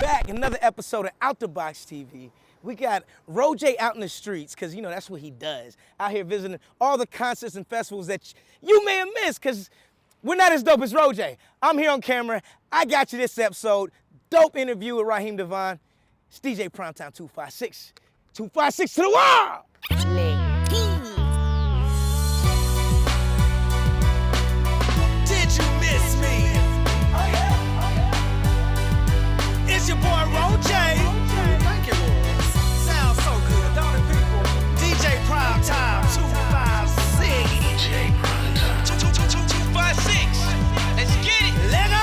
Back, another episode of Out the Box TV. We got RoJay out in the streets, because, you know, that's what he does. Out here visiting all the concerts and festivals that you may have missed, because we're not as dope as RoJay. I'm here on camera. I got you this episode. Dope interview with Raheem DeVaughn. It's DJ PrimeTime256. 256 to the wall! Did you miss me? It's your boy RoJay. Thank you, boys. Sounds so good, don't it, people? DJ PrimeTime256. DJ PrimeTime 256. Let's get it. Let go.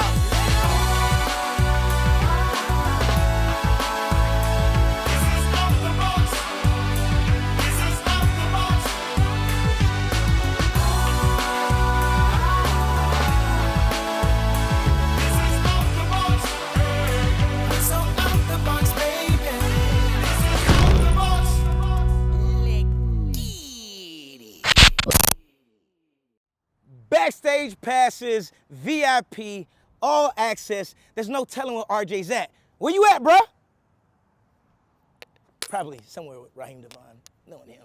Backstage passes, VIP, all access. There's no telling where RJ's at. Where you at, bruh? Probably somewhere with Raheem DeVaughn, knowing him.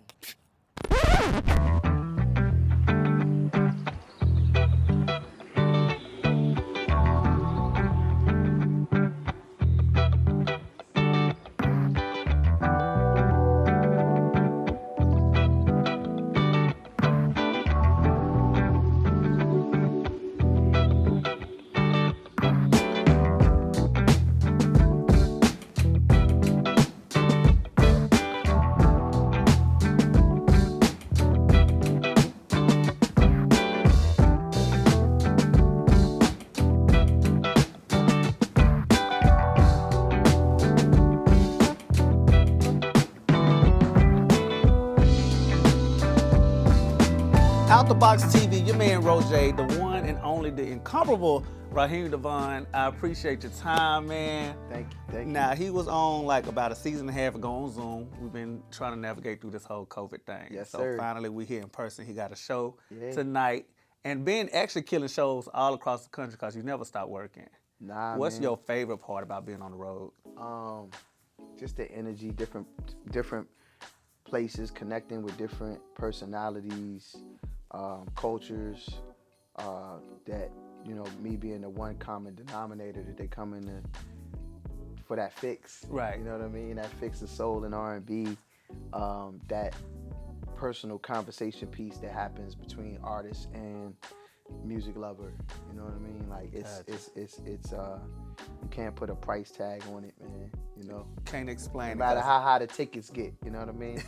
Out the Box TV, your man RoJay, the one and only, the incomparable Raheem DeVaughn. I appreciate your time, man. Thank you. Now, he was on like about a season and a half ago on Zoom. We've been trying to navigate through this whole COVID thing. Yes, so sir. Finally, we're here in person. He got a show Yeah. tonight. And been actually killing shows all across the country because you never stop working. Nah, What's man. your favorite part about being on the road? Just the energy, different places, connecting with different personalities, cultures. That, you know, me being the one common denominator that they come in for that fix. Right. You know what I mean? That fix of soul and R&B. That personal conversation piece that happens between artist and music lover. You know what I mean? Like it's you can't put a price tag on it, man. You know, Can't explain no it. matter how high the tickets get. You know what I mean?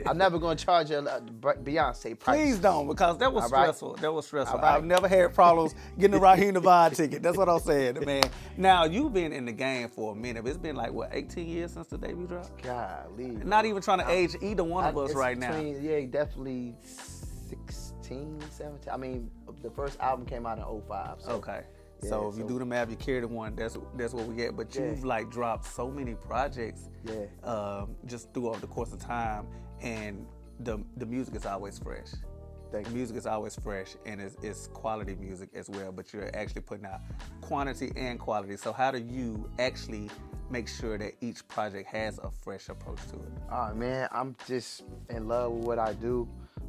I'm never gonna charge a Beyonce price. Please don't, because that was All right. stressful. That was stressful. All right. I've never had problems getting a Raheem DeVaughn ticket. That's what I'm saying, man. Now, you've been in the game for a minute. It's been like, what, 18 years since the debut drop? Golly. Not even trying to age either one of us It's right now. Yeah, definitely 16, 17. I mean, the first album came out in 05. So. Okay. Yeah, So if you do the math, you carry the one. That's what we get. But you've like dropped so many projects, just throughout the course of time, and the music is always fresh. The music is always fresh, and it's quality music as well. But you're actually putting out quantity and quality. So how do you actually make sure that each project has a fresh approach to it? Oh man, I'm just in love with what I do.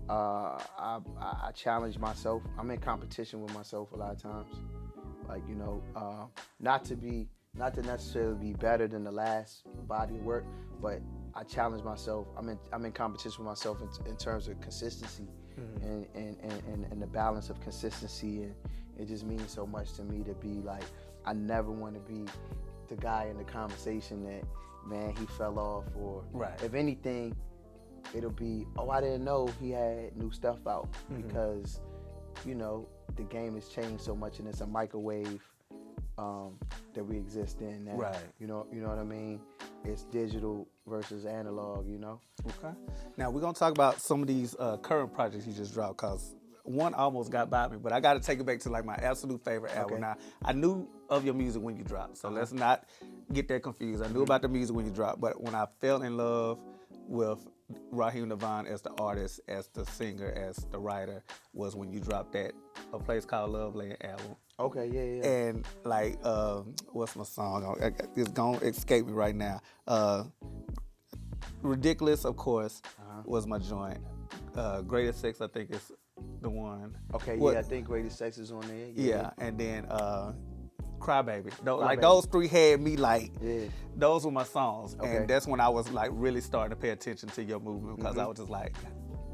I challenge myself. I'm in competition with myself a lot of times. Like, you know, not to necessarily be better than the last body of work, but I challenge myself. I'm in competition with myself in terms of consistency, and the balance of consistency, and it just means so much to me to be like, I never want to be the guy in the conversation that, man, he fell off, or if anything, it'll be, oh, I didn't know he had new stuff out, because, you know, the game has changed so much, and it's a microwave that we exist in now. Right. You know what I mean? It's digital versus analog, you know? Okay. Now we're gonna talk about some of these current projects you just dropped, cause one almost got by me, but I got to take it back to like my absolute favorite album. Okay. Now, I knew of your music when you dropped, so let's not get that confused. I knew about the music when you dropped, but when I fell in love with Raheem DeVaughn as the artist, as the singer, as the writer, was when you dropped that A Place Called Love Land album. Okay, yeah. And like, what's my song? It's gonna escape me right now. Ridiculous, of course, was my joint. Greatest Sex, I think, is the one. Okay, I think Greatest Sex is on there. Yeah, and then Crybaby. Like Crybaby. those three had me like, Yeah. those were my songs. Okay. And that's when I was like really starting to pay attention to your movement because I was just like,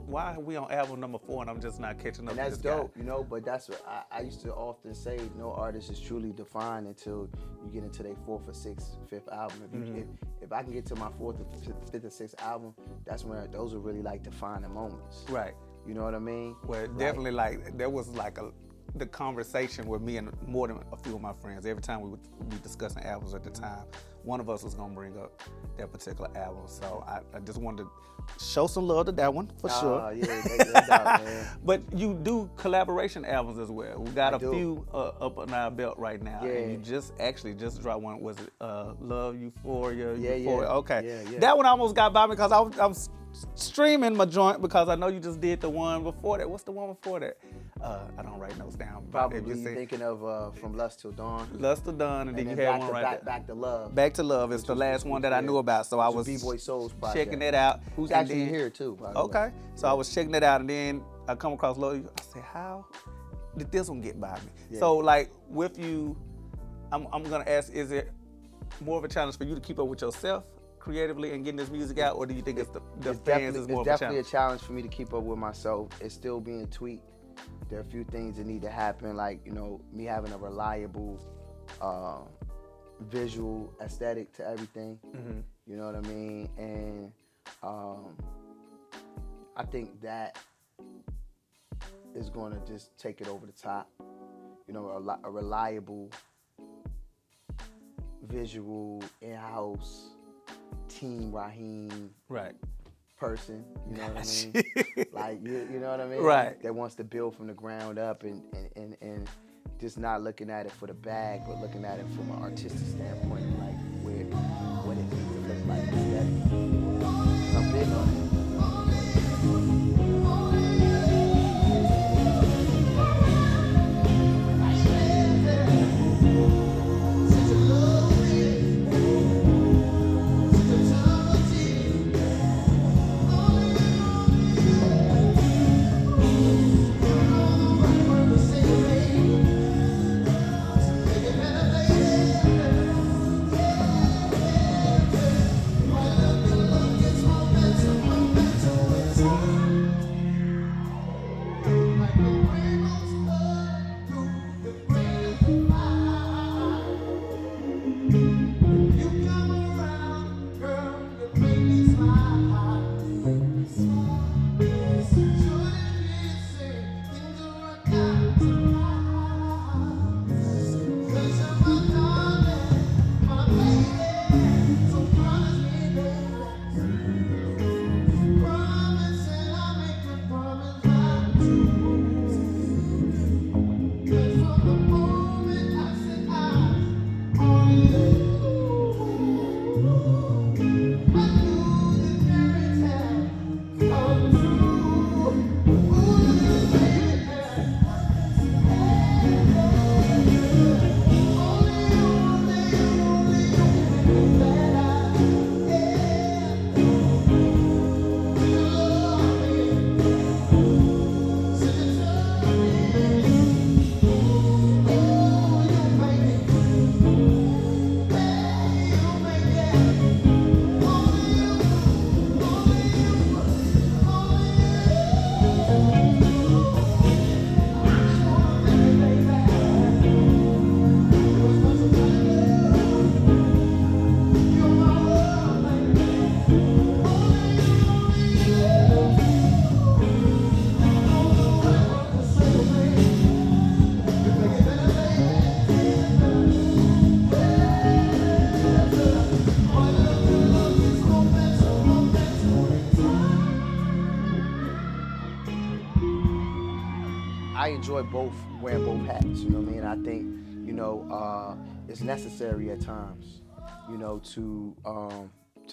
why are we on album number 4 and I'm just not catching up And to that's this guy? dope, you know, but that's what I used to often say, no artist is truly defined until you get into their 4th or 5th album. If I can get to my 4th or 5th or 6th album, that's when those are really like defining moments. Right. You know what I mean? Well, definitely like, there was like the conversation with me and more than a few of my friends. Every time we would be discussing albums at the time, one of us was gonna bring up that particular album. So I just wanted to show some love to that one for sure. Yeah, that's out, man. But you do collaboration albums as well. We got I a do. few up on our belt right now. Yeah. And you just dropped one. Was it Love Euphoria? Yeah. Okay. Yeah. That one almost got by me because I was streaming my joint because I know you just did the one before that. What's the one before that? I don't write notes down. Probably If you say thinking of From Lust Till Dawn. Lust to Done, and then you then had one right there. Back to Love. Back to Love is the last one that I knew about, so I was B-Boy Soul's project. checking it out. Who's and actually then- here too, by the way. Okay, so I was checking it out, and then I come across Love. I said, how did this one get by me? Yeah. So like with you, I'm gonna ask, is it more of a challenge for you to keep up with yourself creatively and getting this music out, or do you think it's the fans is more of a It's definitely challenge? a challenge for me to keep up with myself. It's still being tweaked. There are a few things that need to happen, like, you know, me having a reliable visual aesthetic to everything. You know what I mean? And I think that is going to just take it over the top. You know, a reliable visual in-house Team Raheem Right. person, you know what I mean? Like, you know what I mean? Right. That wants to build from the ground up and just not looking at it for the bag, but looking at it from an artistic standpoint, like what it needs to look like aesthetically. I'm big on it. I enjoy wearing both hats, you know what I mean? I think, you know, it's necessary at times, you know, to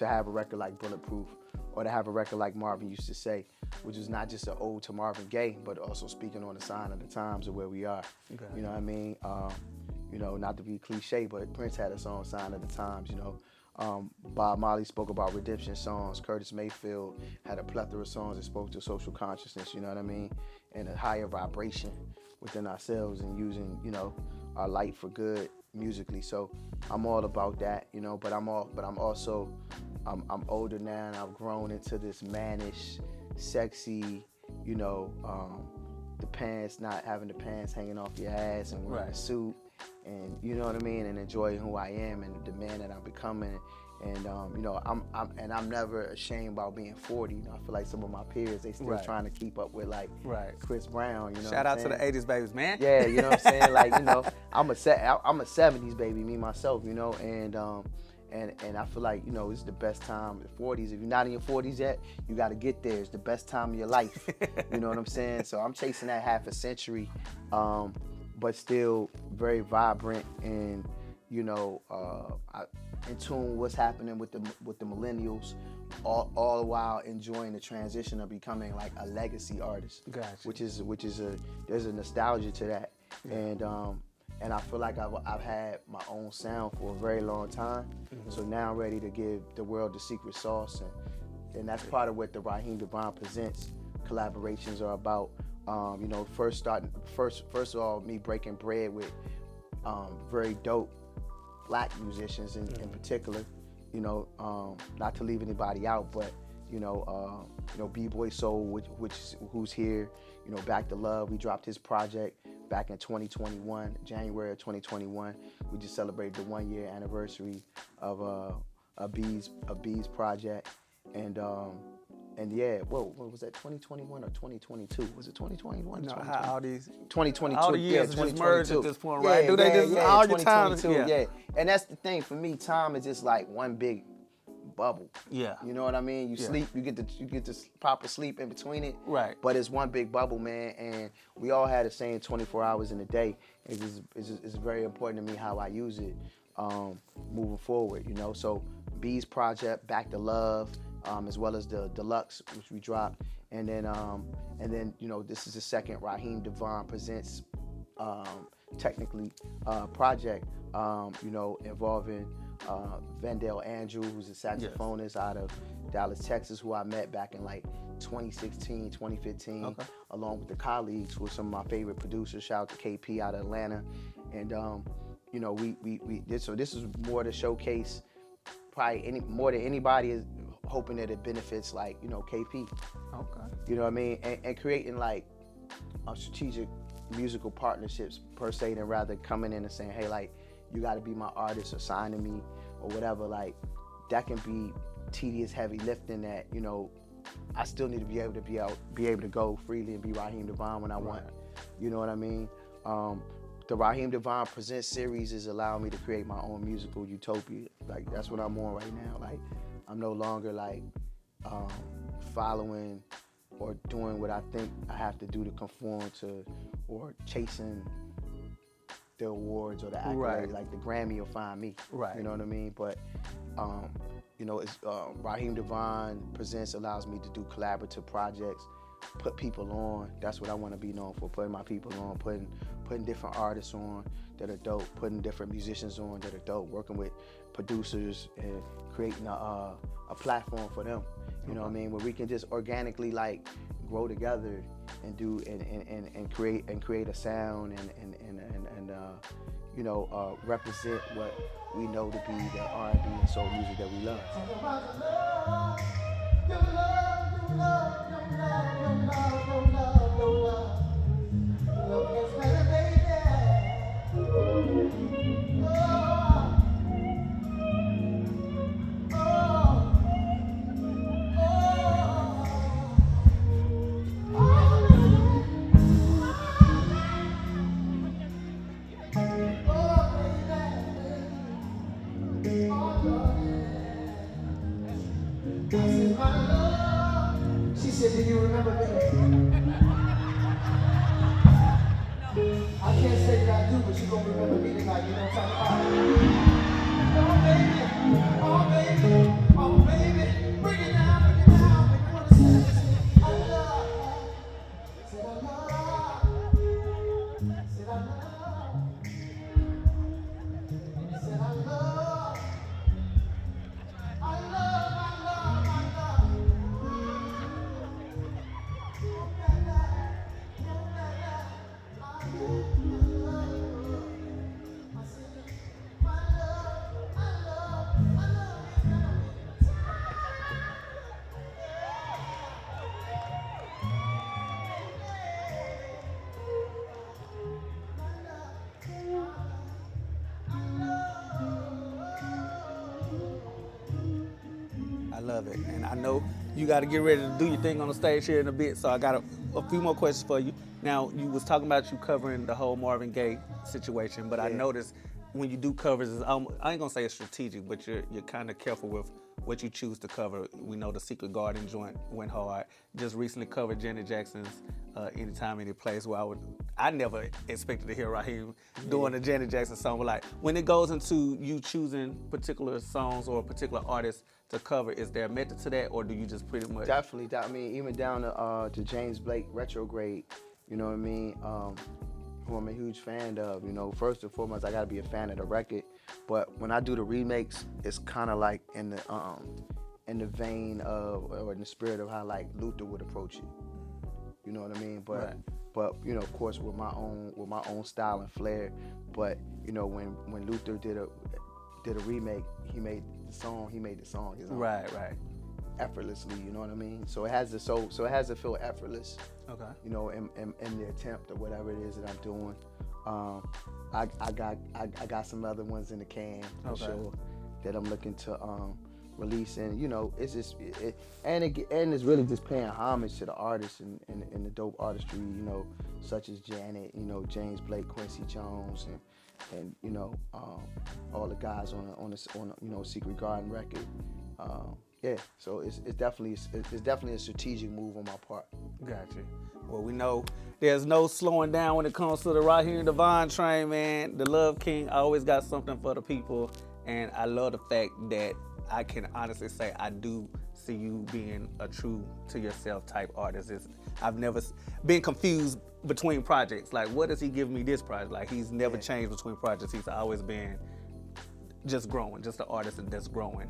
have a record like Bulletproof or to have a record like Marvin used to say, which is not just an ode to Marvin Gaye, but also speaking on the sign of the times of where we are. Okay. You know what I mean? You know, not to be cliche, but Prince had a song, Sign of the Times, you know. Bob Marley spoke about redemption songs. Curtis Mayfield had a plethora of songs that spoke to social consciousness, you know what I mean? And a higher vibration within ourselves and using, you know, our light for good musically. So I'm all about that, you know, but I'm also older now and I've grown into this mannish, sexy, you know, the pants, not having the pants hanging off your ass and wearing a suit. And you know what I mean, and enjoying who I am and the man that I'm becoming, and you know, I'm never ashamed about being 40. You know, I feel like some of my peers, they still trying to keep up with like Chris Brown. You know, shout out to the '80s babies, man. Yeah, you know what I'm saying. Like, you know, I'm a '70s baby, me myself. You know, and I feel like, you know, it's the best time. The 40s. If you're not in your 40s yet, you got to get there. It's the best time of your life. You know what I'm saying? So I'm chasing that half a century. But still very vibrant and, you know, in tune with what's happening with the millennials, all the while enjoying the transition of becoming like a legacy artist. Gotcha. Which is there's a nostalgia to that, and I feel like I've had my own sound for a very long time. Mm-hmm. So now I'm ready to give the world the secret sauce, and that's part of what the Raheem DeVaughn Presents collaborations are about. You know, first of all, me breaking bread with very dope black musicians in particular. You know, not to leave anybody out, but you know, B-Boy Soul, who's here. You know, Back to Love. We dropped his project back in 2021, January of 2021. We just celebrated the 1-year anniversary of a Bees project, and yeah, what was that, 2021 or 2022? Was it 2021? No, how all these 2022? all the years just merged at this point, right? Yeah, Do they just all your time? Yeah, and that's the thing for me. Time is just like one big bubble. Yeah, you know what I mean. You sleep, you get the proper sleep in between it. Right. But it's one big bubble, man, and we all had the same 24 hours in a day. It's very important to me how I use it moving forward. You know, so Bees project, Back to Love. As well as the Deluxe, which we dropped, and then you know, this is the second Raheem DeVaughn Presents technically project, you know, involving Vendale Andrew, who's a saxophonist out of Dallas, Texas, who I met back in like 2016, 2015, along with the colleagues who are some of my favorite producers. Shout out to KP out of Atlanta, and you know, we did. So this is more to showcase probably more than anybody is hoping that it benefits, like, you know, KP. Okay. You know what I mean? And creating like strategic musical partnerships per se, than rather coming in and saying, hey, like, you got to be my artist or sign to me or whatever. Like, that can be tedious, heavy lifting that, you know, I still need to be able to go freely and be Raheem DeVaughn when I want. You know what I mean? The Raheem DeVaughn Presents series is allowing me to create my own musical utopia. Like, that's what I'm on right now. Like, I'm no longer like following or doing what I think I have to do to conform to, or chasing the awards or the accolades. Like the Grammy will find me. Right. You know what I mean? But you know, it's Raheem DeVaughn Presents allows me to do collaborative projects, put people on. That's what I want to be known for, putting my people on, putting different artists on that are dope, putting different musicians on that are dope, working with producers and creating a platform for them. You know what I mean? Where we can just organically like grow together and do and create a sound and you know, represent what we know to be the R&B and soul music that we love. She said, do you remember me? I can't say that I do, but you gonna remember me tonight, you know what I'm talking about? Oh baby, oh baby, oh baby, bring it down, bring it down. I love it. And I know you got to get ready to do your thing on the stage here in a bit, so I got a few more questions for you. Now, you was talking about you covering the whole Marvin Gaye situation, but I noticed when you do covers, I ain't gonna say it's strategic, but you're kind of careful with what you choose to cover. We know the Secret Garden joint went hard. Just recently covered Janet Jackson's Anytime, Any Place, where I never expected to hear Raheem doing a Janet Jackson song. But like, when it goes into you choosing particular songs or particular artists to cover, is there a method to that, or do you just pretty much? Definitely. I mean, even down to James Blake, Retrograde, you know what I mean? Who I'm a huge fan of. You know, first and foremost, I gotta be a fan of the record. But when I do the remakes, it's kind of like in the vein of, or in the spirit of how like Luther would approach it. You know what I mean? But you know, of course, with my own style and flair. But you know, when Luther did a remake, he made the song his own. Right. Effortlessly, you know what I mean? So it has to feel effortless. Okay. You know, in the attempt or whatever it is that I'm doing. I got some other ones in the can for sure that I'm looking to release, and you know, it's just and it's really just paying homage to the artists and the dope artistry, you know, such as Janet, you know, James Blake, Quincy Jones, and you know, all the guys on you know, Secret Garden record. Yeah, so it's definitely a strategic move on my part. Gotcha. Well, we know there's no slowing down when it comes to the Raheem DeVaughn train, man. The Love King always got something for the people, and I love the fact that I can honestly say I do see you being a true to yourself type artist. I've never been confused between projects. Like, what does he give me this project? Like, he's never changed between projects. He's always been just growing, just an artist that's growing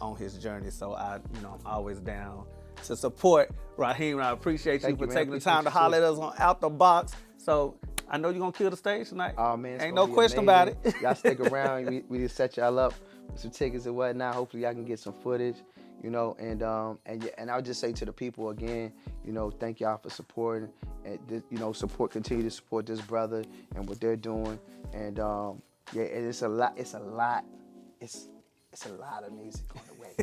on his journey. So I'm always down to support Raheem. I appreciate you for taking the time to holler at us on Out the Box. So I know you're gonna kill the stage tonight. Oh man, ain't no question about it. Y'all stick around. We just set y'all up with some tickets and whatnot. Hopefully y'all can get some footage, you know. And I'll just say to the people again, you know, thank y'all for supporting, and you know, continue to support this brother and what they're doing. And yeah, it's a lot of music on the way.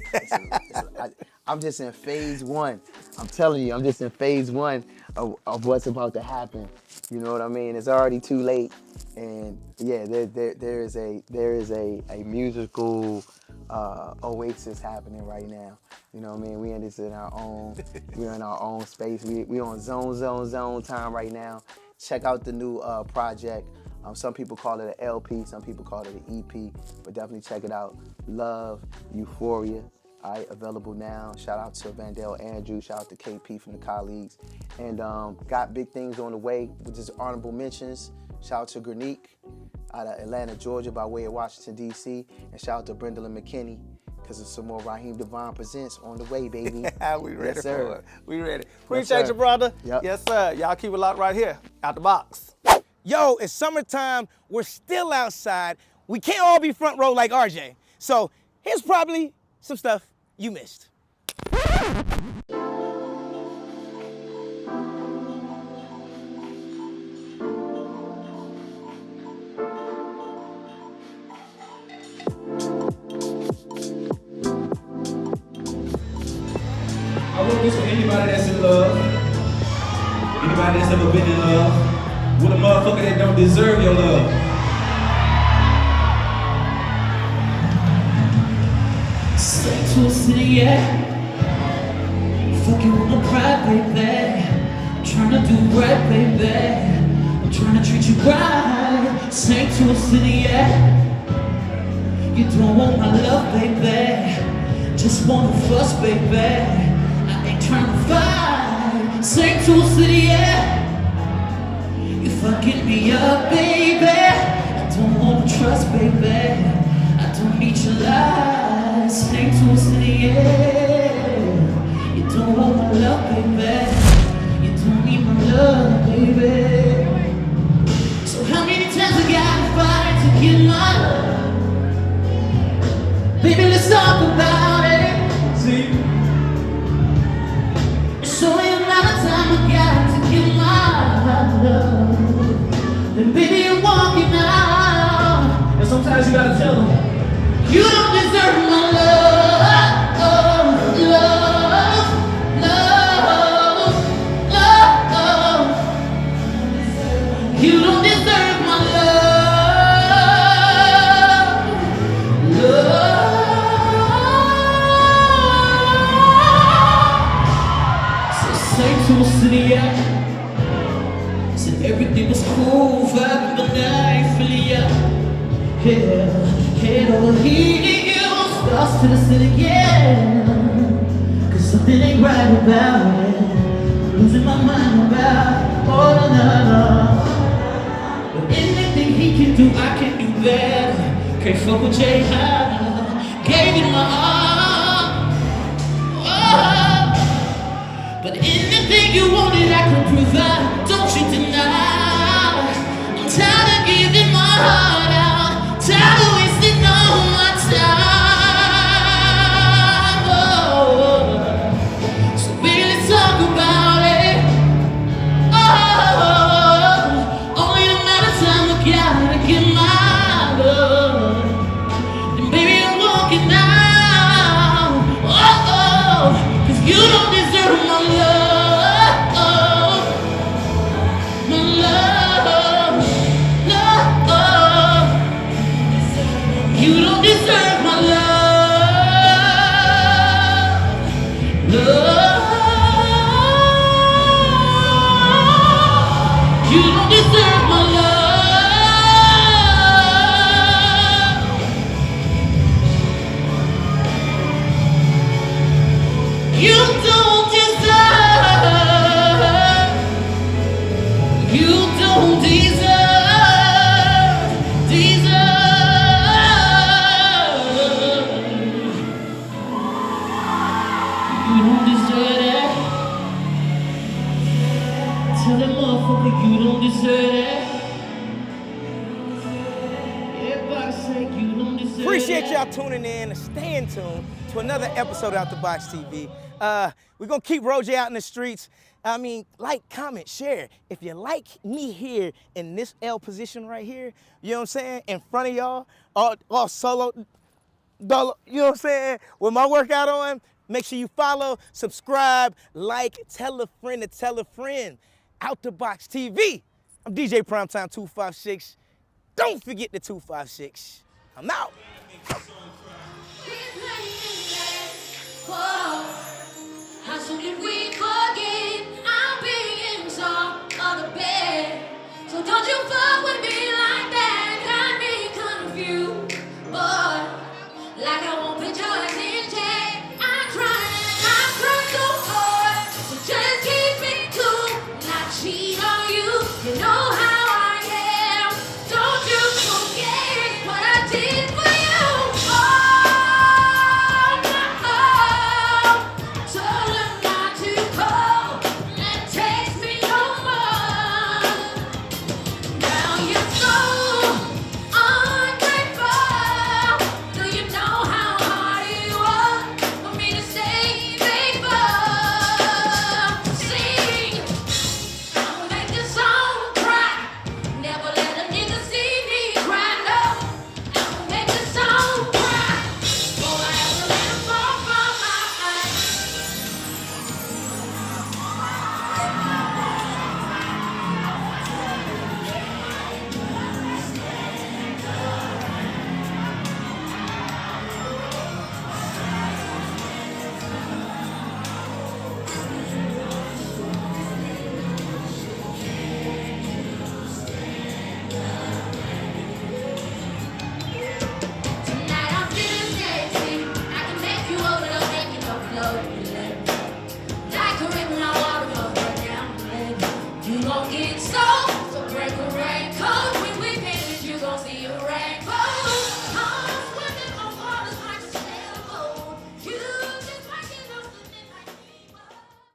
I'm just in phase one. I'm telling you, I'm just in phase one of what's about to happen. You know what I mean? It's already too late, and yeah, there is a musical oasis happening right now. You know what I mean? We're in our own space. We on zone time right now. Check out the new project. Some people call it an LP, some people call it an EP, but definitely check it out. Love, Euphoria, all right, available now. Shout out to Vandell Andrew, shout out to KP from the Colleagues. And got big things on the way, with just honorable mentions. Shout out to Granique out of Atlanta, Georgia, by way of Washington, D.C. And shout out to Brendel and McKinney, because there's some more Raheem DeVaughn Presents on the way, baby. We ready for it. We ready. Yes, Appreciate sir. you, brother. Yep. Yes, sir. Y'all keep it locked right here, Out the Box. Yo, it's summertime. We're still outside. We can't all be front row like RJ. So here's probably some stuff you missed. I wrote this for anybody that's in love, anybody that's ever been in love, with a motherfucker that don't deserve your love. Straight to a city, yeah. Fuck you with no pride, baby. I'm trying to do right, baby. I'm trying to treat you right. Straight to a city, yeah. You don't want my love, baby. Just want to fuss, baby. I ain't trying to fight. Straight to a city, yeah. You fucking me up, baby. I don't want to trust, baby. I don't need your lies. Straight to a city, yeah. You don't want my love, baby. You don't need my love, baby. So how many times I gotta fight to get my love? Baby, let's talk about it. See? Show you a lot of time I got to get my love. Then baby, you're walking out. And sometimes you gotta tell them, You don't deserve my love. Head over heels, lost to the city again. Cause something ain't right about it. I'm losing my mind about it. Oh no, no. But anything he can do, I can do better. Can't fuck with Jay Howell. Gave you my all. Oh. But anything you wanted, I could provide. Don't you deny. I'm tired of giving my heart out. Tired of wasting all my time. Oh. So baby, let's talk about it. Oh. Only a matter of time. I gotta get my love. And baby, I'm walking out. Oh. Cause you don't deserve my love. My love. Love. You don't deserve my love. Love. You don't deserve my love. You don't deserve. You don't deserve. You don't deserve that. Tell that motherfucker you don't deserve that. Everybody say you don't deserve Appreciate that. y'all tuning in and staying tuned to another episode of Out the Box TV. We're gonna keep RoJay out in the streets. I mean, like, comment, share. If you like me here in this L position right here, you know what I'm saying, in front of y'all, all solo, you know what I'm saying, with my workout on, make sure you follow, subscribe, like, tell a friend to tell a friend. Out the Box TV. I'm DJ PrimeTime256. Don't forget the 256. I'm out.